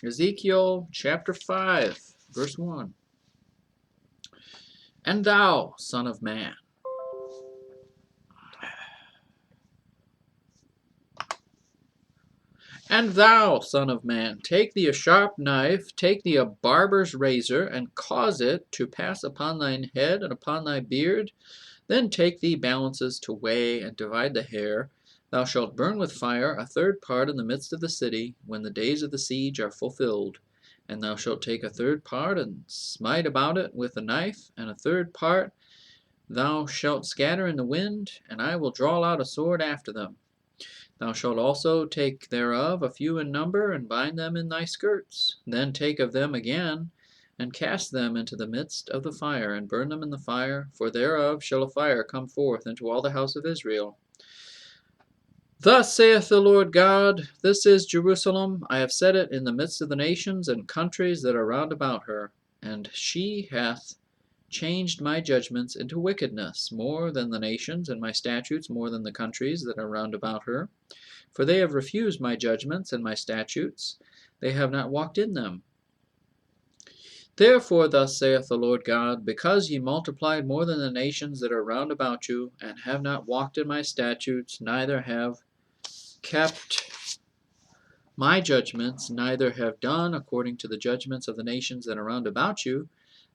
Ezekiel chapter 5, verse 1. And thou, son of man, and thou, son of man, take thee a sharp knife, take thee a barber's razor, and cause it to pass upon thine head and upon thy beard. Then take thee balances to weigh and divide the hair. Thou shalt burn with fire a third part in the midst of the city, when the days of the siege are fulfilled. And thou shalt take a third part and smite about it with a knife, and a third part thou shalt scatter in the wind, and I will draw out a sword after them. Thou shalt also take thereof a few in number, and bind them in thy skirts. Then take of them again, and cast them into the midst of the fire, and burn them in the fire, for thereof shall a fire come forth into all the house of Israel. Thus saith the Lord God, this is Jerusalem, I have set it in the midst of the nations and countries that are round about her, and she hath changed my judgments into wickedness, more than the nations, and my statutes more than the countries that are round about her. For they have refused my judgments and my statutes, they have not walked in them. Therefore thus saith the Lord God, because ye multiplied more than the nations that are round about you, and have not walked in my statutes, neither have kept my judgments, neither have done according to the judgments of the nations that are round about you,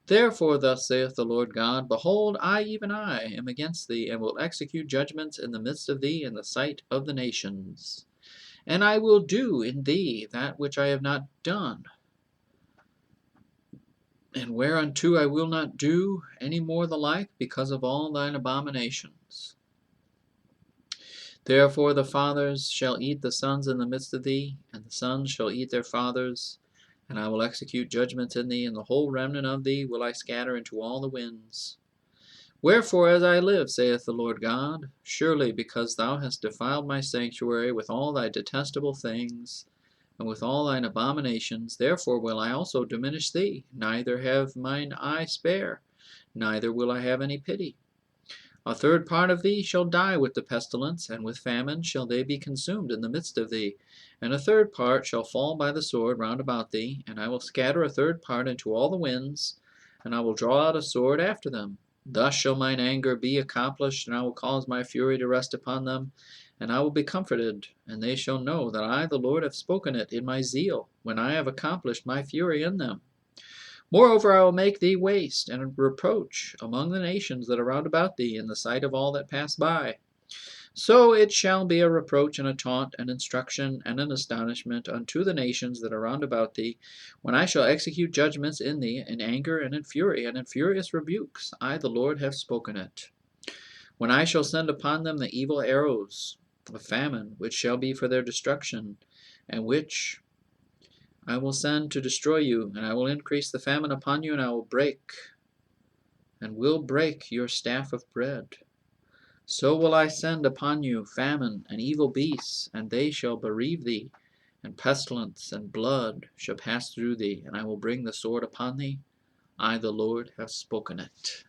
therefore thus saith the Lord God, behold, I, even I, am against thee, and will execute judgments in the midst of thee in the sight of the nations. And I will do in thee that which I have not done, and whereunto I will not do any more the like, because of all thine abominations. Therefore the fathers shall eat the sons in the midst of thee, and the sons shall eat their fathers, and I will execute judgments in thee, and the whole remnant of thee will I scatter into all the winds. Wherefore, as I live, saith the Lord God, surely because thou hast defiled my sanctuary with all thy detestable things, and with all thine abominations, therefore will I also diminish thee, neither have mine eye spare, neither will I have any pity. A third part of thee shall die with the pestilence, and with famine shall they be consumed in the midst of thee. And a third part shall fall by the sword round about thee, and I will scatter a third part into all the winds, and I will draw out a sword after them. Thus shall mine anger be accomplished, and I will cause my fury to rest upon them, and I will be comforted, and they shall know that I, the Lord, have spoken it in my zeal, when I have accomplished my fury in them. Moreover, I will make thee waste and a reproach among the nations that are round about thee in the sight of all that pass by. So it shall be a reproach and a taunt, an instruction and an astonishment unto the nations that are round about thee, when I shall execute judgments in thee in anger and in fury and in furious rebukes. I, the Lord, have spoken it. When I shall send upon them the evil arrows of famine, which shall be for their destruction, and which I will send to destroy you, and I will increase the famine upon you, and I will break your staff of bread. So will I send upon you famine and evil beasts, and they shall bereave thee, and pestilence and blood shall pass through thee, and I will bring the sword upon thee. I, the Lord, have spoken it.